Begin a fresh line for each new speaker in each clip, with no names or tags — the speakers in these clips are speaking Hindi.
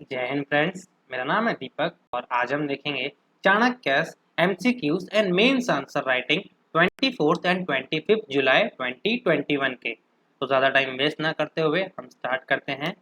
जय हिंद फ्रेंड्स। मेरा नाम है दीपक और आज हम देखेंगे Chanakya MCQs and mains answer writing 24 and 25 जुलाई 2021 के। तो ज़्यादा टाइम वेस्ट ना करते हुए हम स्टार्ट करते हैं।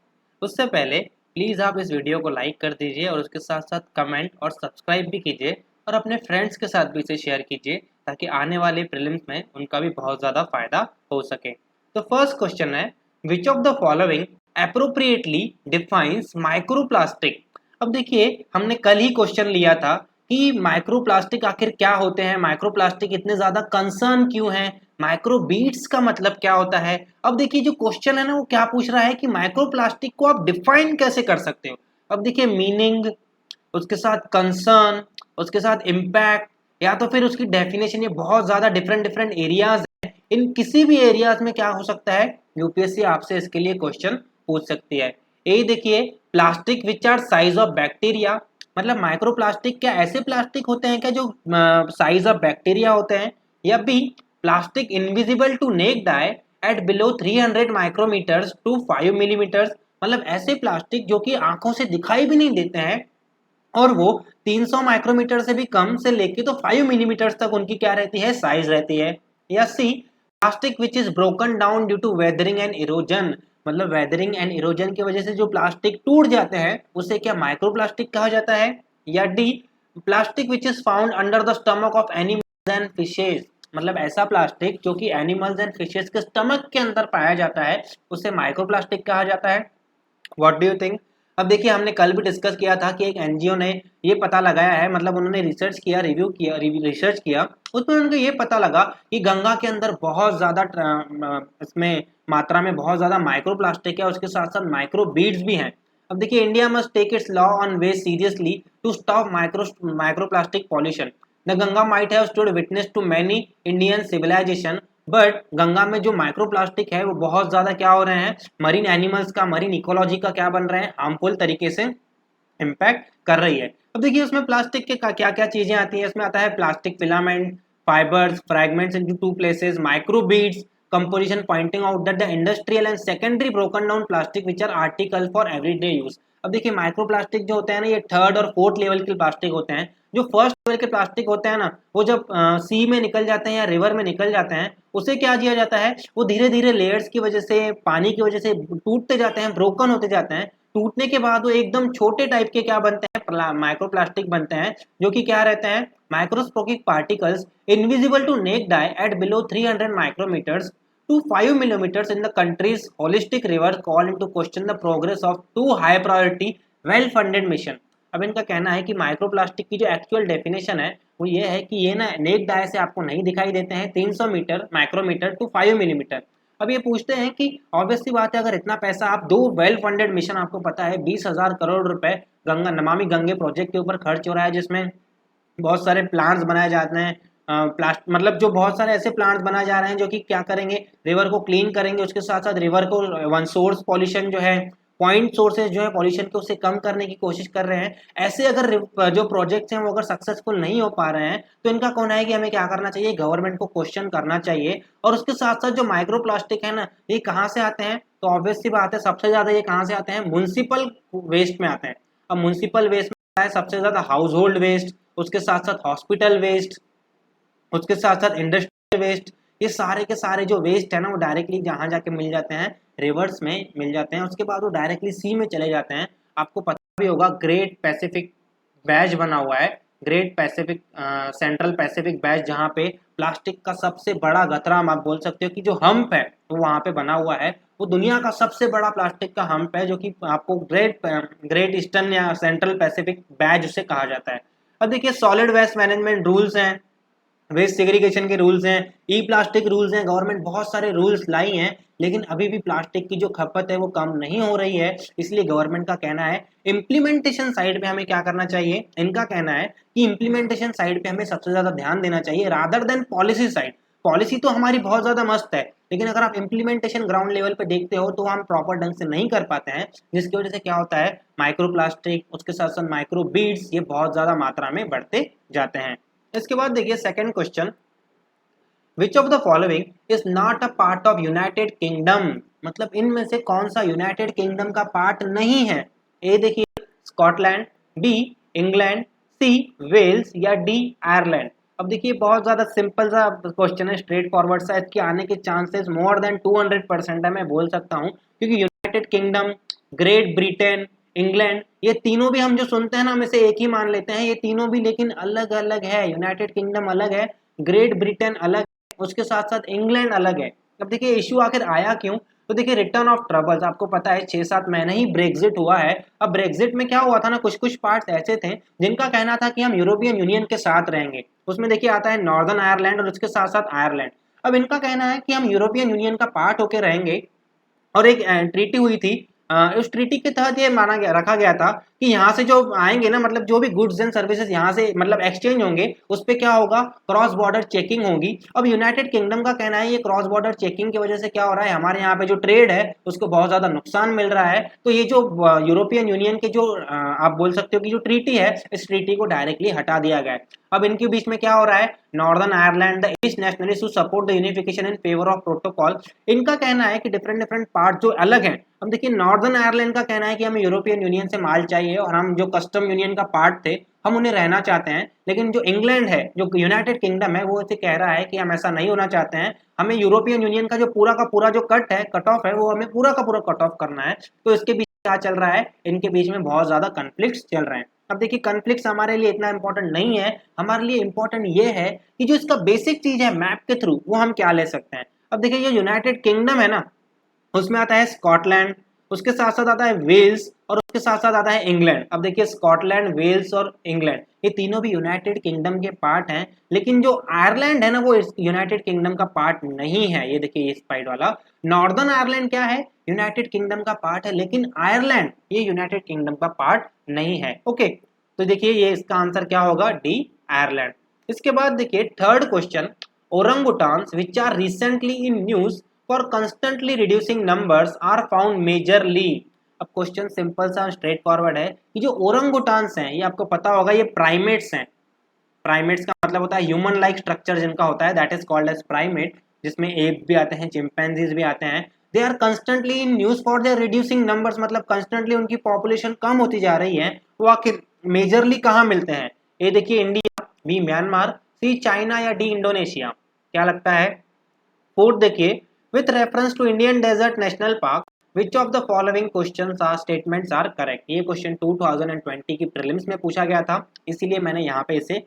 उससे पहले प्लीज़ आप इस वीडियो को लाइक कर दीजिए और उसके साथ साथ कमेंट और सब्सक्राइब भी कीजिए और अपने फ्रेंड्स के साथ भी इसे शेयर कीजिए ताकि आने वाले प्रीलिम्स में उनका भी बहुत ज़्यादा फायदा हो सके। तो फर्स्ट क्वेश्चन है, विच of the following appropriately defines microplastic. अब देखिए हमने कल ही क्वेश्चन लिया था कि माइक्रोप्लास्टिक आखिर क्या होते हैं, माइक्रोप्लास्टिक इतने ज्यादा कंसर्न क्यों हैं, माइक्रोबीट्स का मतलब क्या होता है। अब देखिए जो क्वेश्चन है ना वो क्या पूछ रहा है कि माइक्रोप्लास्टिक को आप डिफाइन कैसे कर सकते हो। अब देखिए मीनिंग, उसके साथ कंसर्न, उसके साथ इम्पैक्ट या तो फिर उसकी डेफिनेशन, ये बहुत ज्यादा डिफरेंट डिफरेंट एरियाज है। इन किसी भी एरियाज में क्या हो सकता है, यूपीएससी आपसे इसके लिए क्वेश्चन पूछ सकती है। ए देखिए, plastic which are size of bacteria, मतलब माइक्रोप्लास्टिक क्या ऐसे प्लास्टिक होते हैं क्या जो साइज ऑफ बैक्टीरिया होते हैं। या B, plastic invisible to naked eye at below 300 micrometres to 5 millimetres, मतलब ऐसे प्लास्टिक जो कि आंखों से दिखाई भी नहीं देते हैं और वो 300 माइक्रोमीटर से भी कम से लेके तो 5 मिलीमीटर तक उनकी क्या रहती है, साइज रहती है। या C, plastic which is broken down due to weathering and erosion, मतलब वेदरिंग एंड इरोजन की वजह से जो प्लास्टिक टूट जाते हैं उसे क्या माइक्रोप्लास्टिक कहा जाता है। या D, plastic which is found under the stomach of animals and fishes, मतलब ऐसा प्लास्टिक जो कि एनिमल्स एंड फिशेज के स्टमक के अंदर पाया जाता है उसे माइक्रोप्लास्टिक कहा जाता है। What do you think. अब देखिए हमने कल भी डिस्कस किया था कि एक एनजीओ ने ये पता लगाया है, मतलब उन्होंने रिसर्च किया, रिव्यू किया, रिसर्च किया, उसमें उनको ये पता लगा कि गंगा के अंदर बहुत ज़्यादा इसमें मात्रा में बहुत ज़्यादा माइक्रोप्लास्टिक है, उसके साथ साथ माइक्रो बीड्स भी हैं। अब देखिए India must take its law on waste seriously to stop microplastic pollution. The Ganga might have stood witness to many Indian civilisation, but Ganga में जो माइक्रोप्लास्टिक है वो बहुत ज्यादा क्या हो रहे हैं, मरीन एनिमल्स का, मरीन इकोलॉजी का क्या बन रहे हैं, हार्मफुल तरीके से इम्पैक्ट कर रही है। अब देखिए उसमें प्लास्टिक के क्या क्या चीजें आती हैं, इसमें आता है plastic filament, fibres, fragments into two places, microbeads, composition pointing out that the industrial and secondary broken down plastic which are article for everyday use. अब देखिए माइक्रोप्लास्टिक जो होते हैं ना ये थर्ड और फोर्थ लेवल के प्लास्टिक होते हैं। जो फर्स्ट लेवल के प्लास्टिक होते हैं ना वो जब सी में निकल जाते हैं या रिवर में निकल जाते हैं उसे क्या किया जाता है, वो धीरे धीरे लेयर्स की वजह से, पानी की वजह से टूटते जाते हैं, ब्रोकन होते जाते हैं। टूटने के बाद वो एकदम छोटे टाइप के क्या बनते हैं, माइक्रोप्लास्टिक बनते हैं, जो कि क्या रहते हैं, microscopic particles invisible to naked eye at below 300 micrometres to 5 millimeters in the country's holistic river call into question the progress of two high priority well funded mission। अब इनका कहना है कि माइक्रोप्लास्टिक की जो एक्चुअल डेफिनेशन है वो ये है कि ये ना नेक्ड आई से आपको नहीं दिखाई देते हैं, 300 मीटर माइक्रोमीटर टू 5 मिलीमीटर। अब ये पूछते हैं कि ऑब्वियसली बात है, अगर इतना पैसा आप दो वेल फंडेड मिशन, आपको पता है 20,000 करोड़ रुपए गंगा नमामि गंगे प्रोजेक्ट के ऊपर खर्च हो रहा है जिसमें बहुत सारे प्लांट्स बनाए जाते हैं, प्लास्ट मतलब जो बहुत सारे ऐसे प्लांट्स बनाए जा रहे हैं जो कि क्या करेंगे, रिवर को क्लीन करेंगे, उसके साथ साथ रिवर को वन सोर्स पॉल्यूशन जो है, पॉइंट सोर्सेज जो है पॉल्यूशन के उसे कम करने की कोशिश कर रहे हैं। ऐसे अगर जो प्रोजेक्ट्स हैं वो अगर सक्सेसफुल नहीं हो पा रहे हैं तो इनका कहना है कि हमें क्या करना चाहिए, गवर्नमेंट को क्वेश्चन करना चाहिए। और उसके साथ साथ जो माइक्रो प्लास्टिक है ना ये कहाँ से आते हैं, तो ऑब्वियस सी बात है सबसे ज्यादा ये कहाँ से आते हैं, म्युनिसिपल वेस्ट में आते हैं। अब म्युनिसिपल वेस्ट में आता है सबसे ज्यादा हाउस होल्ड वेस्ट, उसके साथ साथ हॉस्पिटल वेस्ट, उसके साथ साथ इंडस्ट्रियल वेस्ट। ये सारे के सारे जो वेस्ट है ना वो डायरेक्टली जहाँ जाके मिल जाते हैं, रिवर्स में मिल जाते हैं, उसके बाद वो डायरेक्टली सी में चले जाते हैं। आपको पता भी होगा ग्रेट पैसिफिक बैज बना हुआ है, Great Pacific Central Pacific badge, जहाँ पे प्लास्टिक का सबसे बड़ा गतरा आप बोल सकते हो कि जो हम्प है वो वहाँ पे बना हुआ है। वो दुनिया का सबसे बड़ा प्लास्टिक का हम्प है जो कि आपको ग्रेट ईस्टर्न या सेंट्रल पैसिफिक बैज उसे कहा जाता है। अब देखिए सॉलिड वेस्ट मैनेजमेंट रूल्स हैं, वेस्ट सेग्रीगेशन के रूल्स हैं, ई प्लास्टिक रूल्स हैं, गवर्नमेंट बहुत सारे रूल्स लाई हैं, लेकिन अभी भी प्लास्टिक की जो खपत है वो कम नहीं हो रही है। इसलिए गवर्नमेंट का कहना है इम्प्लीमेंटेशन साइड पे हमें क्या करना चाहिए, इनका कहना है कि इम्प्लीमेंटेशन साइड पे हमें सबसे ज्यादा ध्यान देना चाहिए rather than policy side. Policy तो हमारी बहुत ज्यादा मस्त है, लेकिन अगर आप इम्प्लीमेंटेशन ग्राउंड लेवल पे देखते हो तो हम प्रॉपर ढंग से नहीं कर पाते हैं, जिसकी वजह से क्या होता है, माइक्रो प्लास्टिक, उसके साथ साथ माइक्रो बीड्स, ये बहुत ज्यादा मात्रा में बढ़ते जाते हैं। इसके बाद देखिए second question, which of the following is not a part of United kingdom, मतलब इनमें से कौन सा यूनाइटेड किंगडम का पार्ट नहीं है। ए देखिए, स्कॉटलैंड, बी इंग्लैंड, सी वेल्स या डी आयरलैंड। अब देखिए बहुत ज़्यादा सिंपल सा क्वेश्चन है, स्ट्रेट फॉरवर्ड सा, इसके आने के चांसेस मोर देन 200% है, मैं बोल सकता हूँ, क्योंकि United kingdom, great Britain, England, ये तीनों भी हम जो सुनते हैं ना, हम इसे एक ही मान लेते हैं, ये तीनों भी लेकिन अलग अलग है। यूनाइटेड किंगडम अलग है, ग्रेट ब्रिटेन अलग है, उसके साथ साथ इंग्लैंड अलग है। अब देखिए इश्यू आखिर आया क्यों, तो देखिए रिटर्न ऑफ ट्रबल्स, आपको पता है 6-7 महीने ही ब्रेग्जिट हुआ है। अब ब्रेग्जिट में क्या हुआ था ना, कुछ कुछ पार्ट्स ऐसे थे जिनका कहना था कि हम यूरोपियन यूनियन के साथ रहेंगे, उसमें देखिए आता है नॉर्दर्न आयरलैंड और उसके साथ साथ आयरलैंड। अब इनका कहना है कि हम यूरोपियन यूनियन का पार्ट होकर रहेंगे, और एक ट्रीटी हुई थी, उस ट्रीटी के तहत ये माना गया, रखा गया था कि यहाँ से जो आएंगे ना, मतलब जो भी गुड्स एंड सर्विसेज यहाँ से मतलब एक्सचेंज होंगे, उस पर क्या होगा, क्रॉस बॉर्डर चेकिंग होगी। अब यूनाइटेड किंगडम का कहना है ये क्रॉस बॉर्डर चेकिंग की वजह से क्या हो रहा है, हमारे यहाँ पे जो ट्रेड है उसको बहुत ज्यादा नुकसान मिल रहा है। तो ये जो यूरोपियन यूनियन के जो आप बोल सकते हो कि जो ट्रीटी है, इस ट्रीटी को डायरेक्टली हटा दिया गया है। अब इनके बीच में क्या हो रहा है, northern Ireland the east nationalist who support the unification in favour of protocol, इनका कहना है कि डिफरेंट डिफरेंट पार्ट जो अलग हैं। अब देखिए नॉर्दर्न आयरलैंड का कहना है कि हमें यूरोपियन यूनियन से माल चाहिए और हम जो कस्टम यूनियन का पार्ट थे हम उन्हें रहना चाहते हैं, लेकिन जो इंग्लैंड है, जो यूनाइटेड किंगडम है, वो इसे कह रहा है कि हम ऐसा नहीं होना चाहते हैं, हमें यूरोपियन यूनियन का पूरा जो कट है, कट ऑफ है, वो हमें पूरा का पूरा कट ऑफ करना है। तो इसके बीच क्या चल रहा है, इनके बीच में बहुत ज्यादा कन्फ्लिक्ट्स चल रहे हैं। अब देखिए कन्फ्लिक्ट्स हमारे लिए इतना इंपॉर्टेंट नहीं है, हमारे लिए इंपॉर्टेंट ये है कि जो इसका बेसिक चीज है मैप के थ्रू, वो हम क्या ले सकते हैं। अब देखिए ये यूनाइटेड किंगडम है ना, उसमें आता है स्कॉटलैंड, उसके साथ साथ आता है वेल्स और उसके साथ साथ आता है इंग्लैंड। अब देखिए स्कॉटलैंड, वेल्स और इंग्लैंड, ये तीनों भी यूनाइटेड किंगडम के पार्ट हैं, लेकिन जो आयरलैंड है ना, वो यूनाइटेड किंगडम का पार्ट नहीं है। ये देखिए इस साइड वाला नॉर्दर्न आयरलैंड क्या है, यूनाइटेड किंगडम का पार्ट है, लेकिन आयरलैंड ये यूनाइटेड किंगडम का पार्ट नहीं है। ओके, तो देखिए ये इसका आंसर क्या होगा, डी आयरलैंड। इसके बाद देखिए third question, orangutans which are recently in news for constantly reducing numbers are found majorly. अब क्वेश्चन सिंपल सा स्ट्रेट फॉरवर्ड है कि जो ओरंगुटान्स हैं, ये आपको पता होगा ये प्राइमेट्स हैं। प्राइमेट्स का मतलब होता है ह्यूमन लाइक स्ट्रक्चर जिनका होता है, that is called as primate, जिसमें एप भी आते हैं, चिंपैंजीज भी आते हैं। They are constantly in news for their reducing numbers, मतलब कंस्टेंटली उनकी पॉपुलेशन कम होती जा रही है। वो आखिर मेजरली कहाँ मिलते हैं, ये देखिए इंडिया, बी म्यांमार, सी चाइना या डी इंडोनेशिया, क्या लगता है। फोर्थ देखिए, with reference to Indian Desert National Park, which of the following questions are statements are correct। ये क्वेश्चन 2020 की प्रीलिम्स में पूछा गया था, इसीलिए मैंने यहाँ पे इसे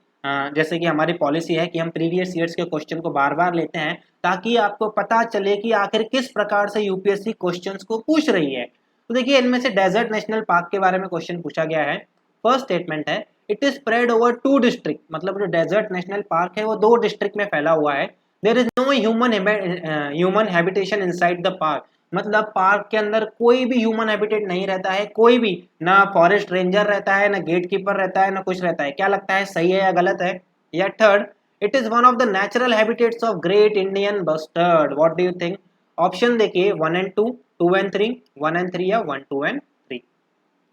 जैसे कि हमारी पॉलिसी है कि हम प्रीवियस ईयर्स के क्वेश्चन को बार बार लेते हैं, ताकि आपको पता चले कि आखिर किस प्रकार से यूपीएससी क्वेश्चंस को पूछ रही है। तो देखिए इनमें से डेजर्ट नेशनल पार्क के बारे में क्वेश्चन पूछा गया है। फर्स्ट स्टेटमेंट है, it is spread over 2 district, मतलब जो डेजर्ट नेशनल पार्क है वो 2 डिस्ट्रिक्ट में फैला हुआ है। There is no human habitation inside the park, मतलब पार्क के अंदर कोई भी ह्यूमन हैबिटेट नहीं रहता है, कोई भी, ना फॉरेस्ट रेंजर रहता है, ना गेट कीपर रहता है, ना कुछ रहता है। क्या लगता है, सही है या गलत है। या third, it is one of the natural habitats of great Indian bustard, what do you think. Option देखिए 1 and 2, 2 and 3, 1 and 3 या 1, 2 and 3।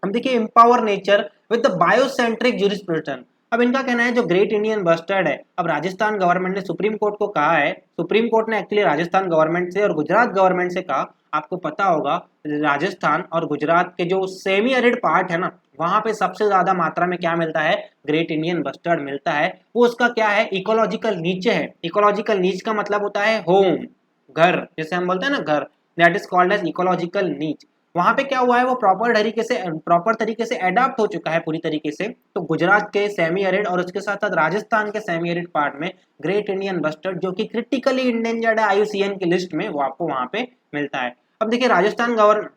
हम देखिए empower nature with the biocentric jurisprudence. अब इनका कहना है जो ग्रेट इंडियन बस्टर्ड है, अब राजस्थान गवर्नमेंट ने सुप्रीम कोर्ट को कहा है, सुप्रीम कोर्ट ने एक्चुअली राजस्थान गवर्नमेंट से और गुजरात गवर्नमेंट से कहा, आपको पता होगा राजस्थान और गुजरात के जो सेमी एरिड पार्ट है ना, वहां पे सबसे ज्यादा मात्रा में क्या मिलता है, ग्रेट इंडियन बस्टर्ड मिलता है। वो उसका क्या है, इकोलॉजिकल नीचे है। इकोलॉजिकल नीच का मतलब होता है होम, घर, जैसे हम बोलते हैं ना घर, that is called as ecological niche. वहां पे क्या हुआ है, वो प्रॉपर तरीके से एडाप्ट हो चुका है पूरी तरीके से। तो गुजरात के सेमी एरिड और उसके साथ साथ राजस्थान के सेमी एरिड पार्ट में ग्रेट इंडियन बस्टर्ड, जो कि क्रिटिकली इंडेंजर्ड है आईयूसीएन की लिस्ट में, वो आपको वहां पे मिलता है। अब देखिए राजस्थान गवर्नमेंट,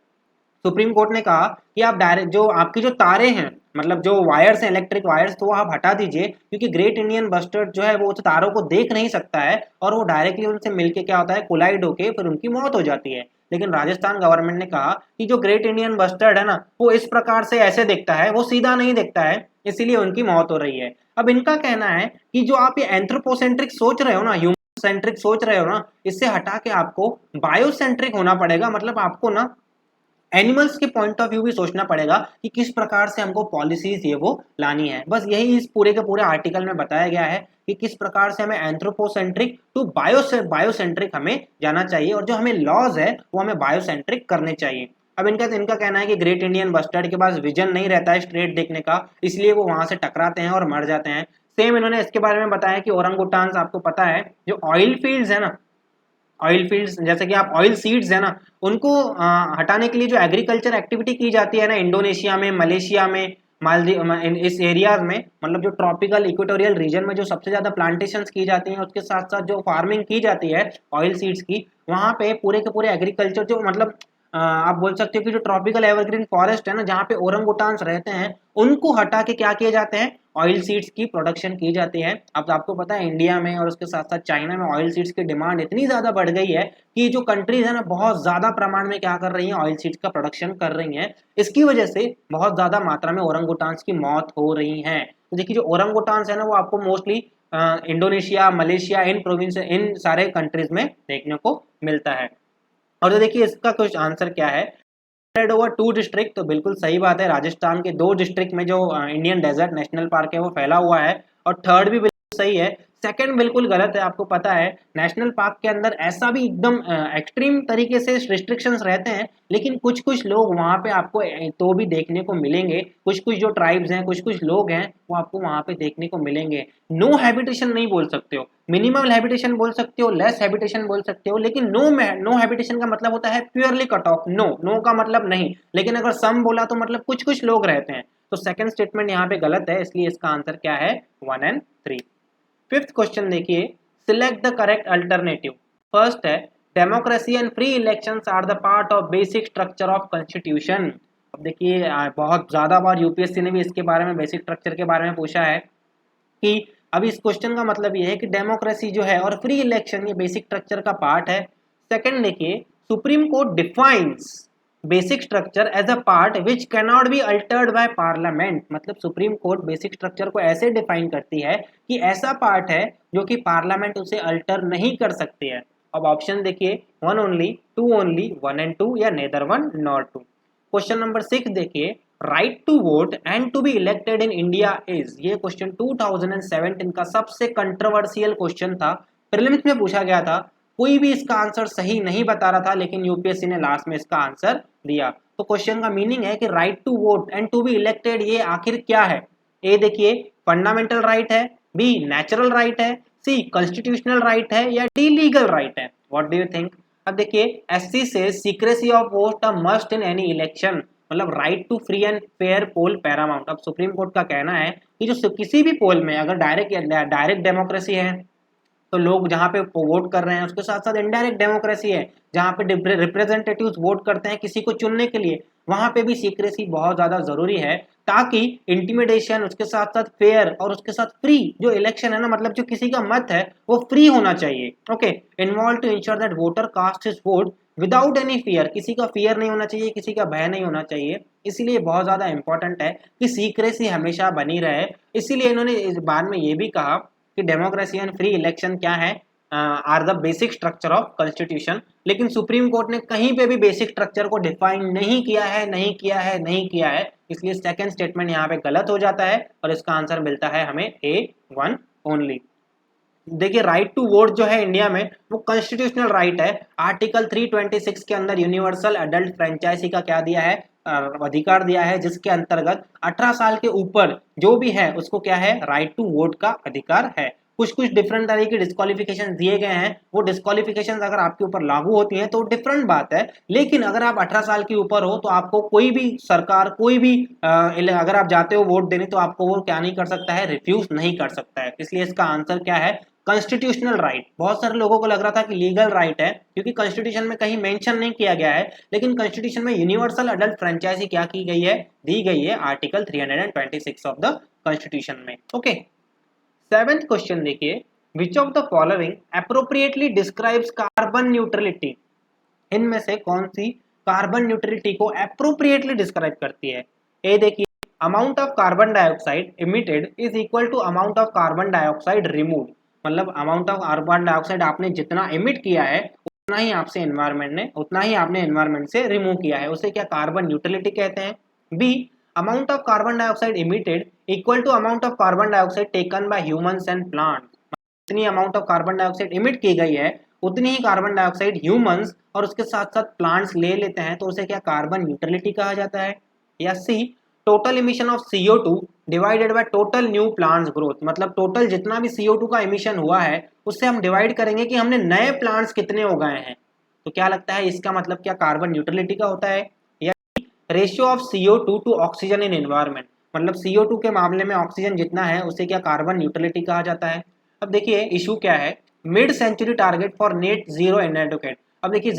सुप्रीम कोर्ट ने कहा कि आप डायरेक्ट जो आपकी जो तारे हैं, मतलब जो वायर्स हैं, इलेक्ट्रिक वायर्स, तो वो आप हटा दीजिए, क्योंकि ग्रेट इंडियन बस्टर्ड जो है वो तारों को देख नहीं सकता है और वो डायरेक्टली उनसे मिलके क्या होता है, कोलाइड होके फिर उनकी मौत हो जाती है। लेकिन राजस्थान गवर्नमेंट ने कहा कि जो ग्रेट इंडियन बस्टर्ड है ना, वो इस प्रकार से ऐसे देखता है, वो सीधा नहीं देखता है, इसीलिए उनकी मौत हो रही है। अब इनका कहना है कि जो आप ये एंथ्रोपोसेंट्रिक सोच रहे हो ना, ह्यूमन सेंट्रिक सोच रहे हो ना, इससे हटा के आपको बायोसेंट्रिक होना पड़ेगा। मतलब आपको ना एनिमल्स के पॉइंट ऑफ व्यू भी सोचना पड़ेगा कि किस प्रकार से हमको पॉलिसीज ये वो लानी है। बस यही इस पूरे के पूरे आर्टिकल में बताया गया है कि किस प्रकार से हमें एंथ्रोपोसेंट्रिक टू बायोसेंट्रिक हमें जाना चाहिए, और जो हमें लॉज है वो हमें बायोसेंट्रिक करने चाहिए। अब इनका कहना है कि ग्रेट इंडियन बस्टर्ड के पास विजन नहीं रहता है स्ट्रेट देखने का, इसलिए वो वहां से टकराते हैं और मर जाते हैं। सेम इन्होंने इसके बारे में बताया कि ओरंगुटान्स, आपको पता है जो ऑयल फील्ड्स है ना, ऑयल फील्ड्स जैसे कि आप ऑयल सीड्स है ना, उनको हटाने के लिए जो एग्रीकल्चर एक्टिविटी की जाती है ना इंडोनेशिया में, मलेशिया में, मालदीव, इस एरियाज में, मतलब जो ट्रॉपिकल इक्वेटोरियल रीजन में जो सबसे ज्यादा प्लांटेशंस की जाती हैं, उसके साथ साथ जो फार्मिंग की जाती है ऑयल सीड्स की, वहां पे पूरे के पूरे एग्रीकल्चर जो मतलब आप बोल सकते हो कि जो ट्रॉपिकल एवरग्रीन फॉरेस्ट है ना, जहाँ पे ओरंगुटान्स रहते हैं, उनको हटा के क्या किए जाते हैं, ऑयल सीड्स की प्रोडक्शन की जाती है। अब आपको पता है इंडिया में और उसके साथ साथ चाइना में ऑयल सीड्स की डिमांड इतनी ज्यादा बढ़ गई है कि जो कंट्रीज है ना बहुत ज्यादा प्रमाण में क्या कर रही हैं, ऑयल सीड्स का प्रोडक्शन कर रही हैं। इसकी वजह से बहुत ज्यादा मात्रा में ओरंगुटान्स की मौत हो रही है। तो देखिए जो ओरंगुटान्स है ना वो आपको मोस्टली इंडोनेशिया, मलेशिया, इन प्रोविंस, इन सारे कंट्रीज में देखने को मिलता है। और तो देखिए इसका कुछ आंसर क्या है, स्प्रेड ओवर 2 डिस्ट्रिक्ट, तो बिल्कुल सही बात है, राजस्थान के 2 डिस्ट्रिक्ट में जो इंडियन डेजर्ट नेशनल पार्क है वो फैला हुआ है। और थर्ड भी बिल्कुल सही है, सेकंड बिल्कुल गलत है। आपको पता है नेशनल पार्क के अंदर ऐसा भी एकदम एक्सट्रीम तरीके से रिस्ट्रिक्शंस रहते हैं, लेकिन कुछ कुछ लोग वहां पे आपको तो भी देखने को मिलेंगे, कुछ कुछ जो ट्राइब्स हैं, कुछ कुछ लोग हैं, वो आपको वहां पे देखने को मिलेंगे। नो हैबिटेशन नहीं बोल सकते हो, मिनिमम हैबिटेशन बोल सकते हो, लेस हैबिटेशन बोल सकते हो, लेकिन नो हैबिटेशन का मतलब होता है प्योरली कट ऑफ, नो का मतलब नहीं। लेकिन अगर सम बोला तो मतलब कुछ कुछ लोग रहते हैं। तो सेकंड स्टेटमेंट यहाँ पे गलत है, इसलिए इसका आंसर क्या है, 1 और 3। फिफ्थ क्वेश्चन देखिए, select the correct alternative. First है democracy and free elections are the part of basic structure of constitution. अब देखिए बहुत ज्यादा बार यूपीएससी ने भी इसके बारे में, बेसिक स्ट्रक्चर के बारे में पूछा है कि अब इस क्वेश्चन का मतलब ये है कि डेमोक्रेसी जो है और फ्री इलेक्शन ये बेसिक स्ट्रक्चर का पार्ट है। सेकंड देखिए, Supreme Court defines basic structure as a part which can not be altered by Parliament, मतलब सुप्रीम कोर्ट बेसिक स्ट्रक्चर को ऐसे डिफाइन करती है कि ऐसा पार्ट है जो कि पार्लियामेंट उसे अल्टर नहीं कर सकती है। अब ऑप्शन देखिए, 1 ओनली, 2 ओनली, 1 and 2, या नेदर 1 नॉर 2। क्वेश्चन नंबर 6 देखिए, right to vote and to be elected in India is, ये क्वेश्चन 2017 का सबसे कंट्रोवर्शियल क्वेश्चन था, प्रीलिम्स में पूछा गया था। कोई भी इसका आंसर सही नहीं बता रहा था, लेकिन यूपीएससी ने लास्ट में इसका आंसर दिया। तो क्वेश्चन का मीनिंग है कि right to vote and to be elected ये आखिर क्या है। ए देखिए फंडामेंटल राइट है, बी नेचुरल राइट है, सी कॉन्स्टिट्यूशनल राइट है, या डी लीगल राइट है। What do you think? अब देखिए एससी से secrecy of vote a must in any election, मतलब right to free and fair poll paramount. अब सुप्रीम कोर्ट का कहना है कि जो किसी भी पोल में अगर डायरेक्ट डेमोक्रेसी है तो लोग जहाँ पे वोट कर रहे हैं, उसके साथ साथ इनडायरेक्ट डेमोक्रेसी है जहाँ पे रिप्रेजेंटेटिव्स वोट करते हैं किसी को चुनने के लिए, वहां पे भी सीक्रेसी बहुत ज्यादा जरूरी है, ताकि इंटिमिडेशन, उसके साथ साथ फेयर और उसके साथ फ्री जो इलेक्शन है ना, मतलब जो किसी का मत है वो फ्री होना चाहिए। Okay, involve to ensure that voter cast his vote without any fear, किसी का फियर नहीं होना चाहिए, किसी का भय नहीं होना चाहिए। इसीलिए बहुत ज्यादा इंपॉर्टेंट है कि सीक्रेसी हमेशा बनी रहे। इसीलिए इन्होंने इस बार में ये भी कहा कि डेमोक्रेसी एंड फ्री इलेक्शन क्या है, are the basic structure of constitution. लेकिन सुप्रीम कोर्ट ने कहीं पे भी बेसिक स्ट्रक्चर को डिफाइन नहीं किया है, नहीं किया है, नहीं किया है, इसलिए सेकंड स्टेटमेंट यहाँ पे गलत हो जाता है और इसका आंसर मिलता है हमें A1 ओनली। देखिए राइट टू वोट जो है इंडिया में वो कॉन्स्टिट्यूशनल राइट है। आर्टिकल 326 के अंदर यूनिवर्सल एडल्ट फ्रेंचाइजी का क्या दिया है, अधिकार दिया है, जिसके अंतर्गत 18 साल के ऊपर जो भी है उसको क्या है, राइट टू वोट का अधिकार है। कुछ कुछ डिफरेंट तरह की डिस्क्वालिफिकेशन दिए गए हैं, वो डिस्क्वालिफिकेशन अगर आपके ऊपर लागू होती हैं तो डिफरेंट बात है, लेकिन अगर आप 18 साल के ऊपर हो तो आपको कोई भी सरकार, कोई भी अगर आप जाते हो वोट देने तो आपको वो क्या नहीं कर सकता है, रिफ्यूज नहीं कर सकता है। इसलिए इसका आंसर क्या है, कॉन्स्टिट्यूशनल राइट। बहुत सारे लोगों को लग रहा था कि लीगल राइट है, क्योंकि कॉन्स्टिट्यूशन में कहीं मेंशन नहीं किया गया है, लेकिन कॉन्स्टिट्यूशन में यूनिवर्सल अडल्ट फ्रेंचाइजी क्या की गई है, दी गई है आर्टिकल 326 ऑफ द कॉन्स्टिट्यूशन में। ओके, सेवेंथ क्वेश्चन देखिए, which of the following appropriately describes carbon neutrality, इनमें से कौन सी कार्बन न्यूट्रलिटी को अप्रोप्रिएटली डिस्क्राइब करती है। ए देखिए, amount of carbon dioxide emitted is equal to amount of carbon dioxide remove, मतलब अमाउंट ऑफ कार्बन डाइऑक्साइड आपने जितना इमिट किया है उतना ही आपसे एनवायरनमेंट ने, उतना ही आपने एनवायरनमेंट से रिमूव किया है, उसे क्या कार्बन न्यूट्रलिटी कहते हैं। B, amount of carbon dioxide emitted equal to amount of carbon dioxide taken by humans and plants, जितनी amount of carbon dioxide emit की गई है उतनी ही कार्बन डाइऑक्साइड ह्यूमंस और उसके साथ साथ प्लांट्स ले लेते हैं तो उसे क्या कार्बन न्यूट्रलिटी कहा जाता है। या C, total emission of CO2 divided by total new plants growth, मतलब टोटल जितना भी CO2 का इमिशन हुआ है उससे हम डिवाइड करेंगे कि हमने नए प्लांट्स कितने उगाए हैं। तो क्या लगता है इसका मतलब क्या कार्बन न्यूट्रलिटी का होता है। या ratio of CO2 to oxygen in environment, मतलब CO2 के मामले में ऑक्सीजन जितना है उसे क्या कार्बन न्यूट्रलिटी कहा जाता है। अब देखिए इशू क्या है, mid century target for net zero inadequate. अब देखिए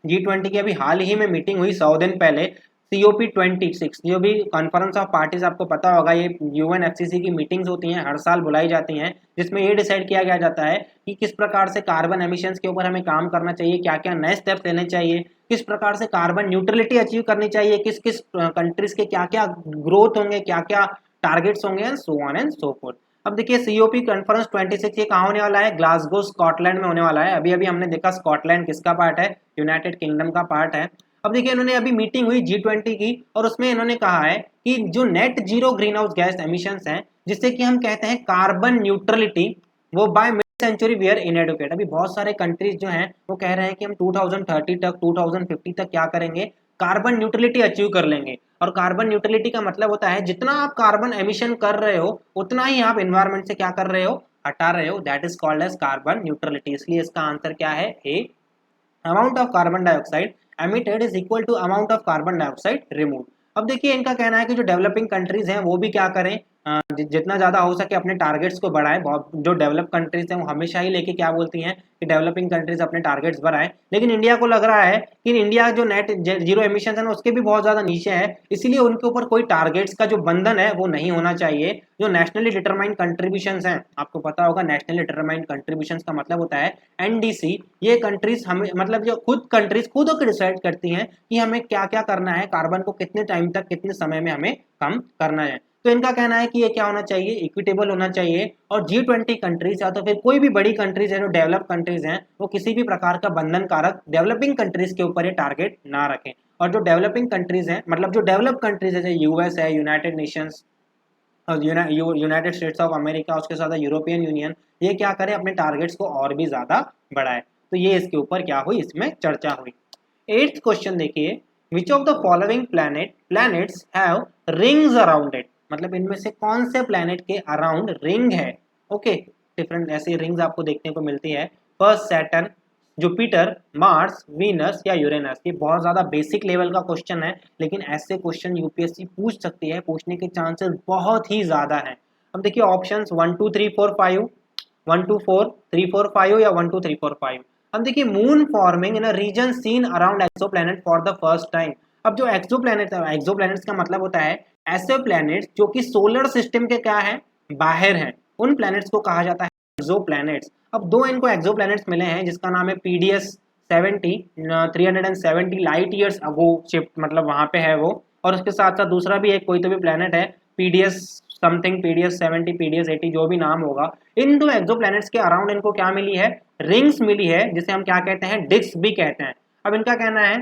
G20 की अभी हाल ही में मीटिंग हुई 100 दिन पहले, COP26 जो भी कॉन्फ्रेंस ऑफ पार्टीज, आपको पता होगा ये UNFCCC की मीटिंग्स होती हैं, हर साल बुलाई जाती हैं, जिसमें ये डिसाइड किया गया जाता है कि किस प्रकार से कार्बन एमिशंस के ऊपर हमें काम करना चाहिए, क्या क्या नए स्टेप्स लेने चाहिए, किस प्रकार से कार्बन न्यूट्रलिटी अचीव करनी चाहिए, किस किस कंट्रीज के क्या क्या ग्रोथ होंगे, क्या क्या टारगेट्स होंगे, and so on and so fourth. अब देखिए COP कॉन्फ्रेंस 26 ये कहाँ होने वाला है, ग्लासगो स्कॉटलैंड में होने वाला है। अभी अभी हमने देखा स्कॉटलैंड किसका पार्ट है, यूनाइटेड किंगडम का पार्ट है। अब देखिए इन्होंने अभी मीटिंग हुई G20 की और उसमें इन्होंने कहा है कि जो net zero greenhouse gas emissions हैं, जिससे कि हम कहते हैं कार्बन न्यूट्रलिटी, वो by mid century we are inadequate. अभी बहुत सारे कंट्रीज जो हैं वो कह रहे हैं कि हम 2030 तक 2050 तक क्या करेंगे, कार्बन न्यूट्रलिटी अचीव कर लेंगे। और कार्बन न्यूट्रलिटी का मतलब होता है जितना आप कार्बन एमिशन कर रहे हो उतना ही आप एनवायरनमेंट से क्या कर रहे हो, हटा रहे हो, that is called as carbon neutrality. इसलिए इसका आंसर क्या है, A, amount of carbon dioxide emitted is equal to amount of carbon dioxide remove. अब देखिए इनका कहना है कि जो डेवलपिंग कंट्रीज हैं वो भी क्या करें, जितना ज़्यादा हो सके अपने टारगेट्स को बढ़ाएं। बहुत जो डेवलप कंट्रीज हैं वो हमेशा ही लेके क्या बोलती हैं कि डेवलपिंग कंट्रीज अपने टारगेट्स बढ़ाएं, लेकिन इंडिया को लग रहा है कि इंडिया जो नेट जीरो एमिशन है उसके भी बहुत ज़्यादा नीचे है, इसीलिए उनके ऊपर कोई टारगेट्स का जो बंधन है वो नहीं होना चाहिए। जो नेशनली डिटरमाइंड कंट्रीब्यूशंस हैं, आपको पता होगा नेशनली डिटरमाइंड कंट्रीब्यूशंस का मतलब होता है NDC, ये कंट्रीज हमें मतलब जो कंट्रीज खुद होकर डिसाइड करती हैं कि हमें क्या क्या करना है, कार्बन को कितने टाइम तक कितने समय में हमें कम करना है। तो इनका कहना है कि ये क्या होना चाहिए, इक्विटेबल होना चाहिए, और G20 कंट्रीज या तो फिर कोई भी बड़ी कंट्रीज है जो डेवलप कंट्रीज हैं वो किसी भी प्रकार का बंधन कारक डेवलपिंग कंट्रीज के ऊपर ये टारगेट ना रखें। और जो डेवलपिंग कंट्रीज हैं, मतलब जो डेवलप कंट्रीज है जैसे US है, United Nations, United states of America, उसके साथ यूरोपियन यूनियन, ये क्या करें अपने टारगेट्स को और भी ज्यादा बढ़ाए। तो ये इसके ऊपर क्या हुई, इसमें चर्चा हुई। 8th क्वेश्चन देखिए, which of the following planets have rings around it, मतलब इनमें से कौन से प्लैनेट के अराउंड रिंग है। ओके, डिफरेंट ऐसी रिंग्स आपको देखने को मिलती है। First Saturn, Jupiter, Mars, Venus या यूरेनस। ये बहुत ज़्यादा बेसिक लेवल का क्वेश्चन है, लेकिन ऐसे क्वेश्चन यूपीएससी पूछ सकती है, पूछने के चांसेस बहुत ही ज़्यादा हैं। अब देखिए ऑप्शंस 1 2 3 4 5, 1 2 4 3 4 5 या 1 2 3 4 5। अब देखिए moon forming in a region seen around exoplanet for the first time. अब जो एक्सोप्लैनेट्स का मतलब होता है ऐसे प्लैनेट्स जो कि सोलर सिस्टम के क्या है, बाहर हैं, उन प्लैनेट्स को कहा जाता है एक्सोप्लैनेट्स। अब दो इनको एक्सोप्लैनेट्स मिले हैं जिसका नाम है PDS 70, 370 light years ago shift, मतलब वहां पे है वो, और उसके साथ साथ दूसरा भी एक कोई तो भी प्लैनेट है PDS समथिंग, PDS 70, PDS 80, जो भी नाम होगा। इन दो एक्सोप्लैनेट्स के अराउंड इनको क्या मिली है, रिंग्स मिली है, जिसे हम क्या कहते हैं, डिस्क भी कहते हैं। अब इनका कहना है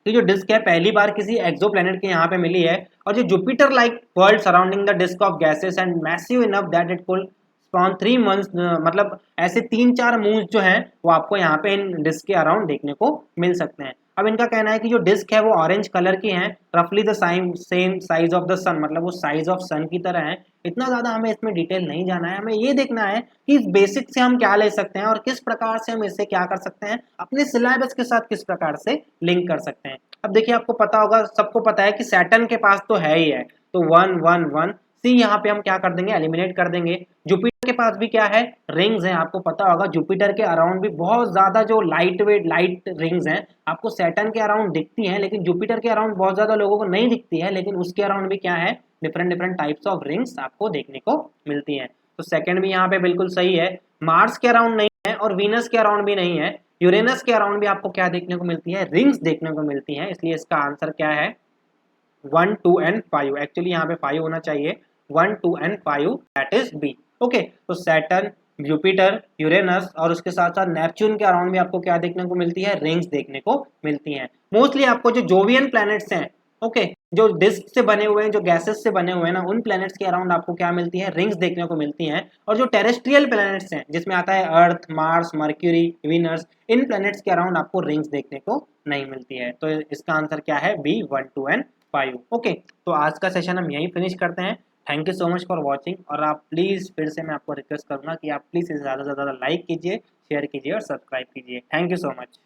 कि जो डिस्क है पहली बार किसी एक्सोप्लैनेट के यहाँ पे मिली है, और जो Jupiter like world surrounding the disc of gases and massive enough that it could spawn 3 months, मतलब ऐसे 3-4 मून्स जो हैं वो आपको यहाँ पे इन डिस्क के अराउंड देखने को मिल सकते हैं। अब इनका कहना है कि जो डिस्क है वो ऑरेंज कलर की है, रफली the same size of the sun, मतलब वो साइज ऑफ सन की तरह है। इतना ज़्यादा हमें इसमें डिटेल नहीं जाना है, हमें ये देखना है कि इस बेसिक से हम क्या ले सकते हैं और किस प्रकार से हम इससे क्या कर सकते हैं, अपने सिलेबस के साथ किस प्रकार से लिंक कर सकते हैं। अब देखिए आपको पता होगा, सबको पता है कि सैटर्न के पास तो है ही है, तो 1 1 1 सी यहाँ पे हम क्या कर देंगे, एलिमिनेट कर देंगे। जुपिटर के पास भी क्या है, रिंग्स हैं, आपको पता होगा जुपिटर के अराउंड भी बहुत ज्यादा जो लाइट रिंग्स हैं आपको सैटर्न के अराउंड दिखती हैं, लेकिन जुपिटर के अराउंड बहुत ज्यादा लोगों को नहीं दिखती है, लेकिन उसके अराउंड भी क्या है, डिफरेंट टाइप्स ऑफ रिंग्स आपको देखने को मिलती हैं। तो सेकंड भी यहाँ पे बिल्कुल सही है। मार्स के अराउंड नहीं है और वीनस के अराउंड भी नहीं है, यूरेनस के अराउंड भी आपको क्या देखने को मिलती है, रिंग्स देखने को मिलती हैं, इसलिए इसका आंसर क्या है 1 2 एंड 5। एक्चुअली यहाँ पे 5 होना चाहिए, 1 2 and 5, that is B. Okay, तो सैटर्न, जुपिटर, यूरेनस और उसके साथ साथ नेपच्यून के अराउंड भी आपको क्या देखने को मिलती है, रिंग्स देखने को मिलती हैं। मोस्टली आपको जो जोवियन प्लैनेट्स हैं ओके, जो डिस्क से बने हुए हैं, जो गैसेस से बने हुए हैं ना, उन प्लैनेट्स के अराउंड आपको क्या मिलती है, रिंग्स देखने को मिलती हैं। और जो टेरेस्ट्रियल प्लैनेट्स हैं, जिसमें आता है अर्थ, मार्स, मर्क्यूरी, वीनस, इन प्लैनेट्स के अराउंड आपको रिंग्स देखने को नहीं मिलती है। तो इसका आंसर क्या है, बी 1, 2 एंड 5। ओके, तो आज का सेशन हम यहीं फिनिश करते हैं। Thank you so much for watching. और आप प्लीज़, फिर से मैं आपको रिक्वेस्ट करूंगा कि आप प्लीज़ इसे ज़्यादा से ज़्यादा लाइक कीजिए, शेयर कीजिए और सब्सक्राइब कीजिए। Thank you so much.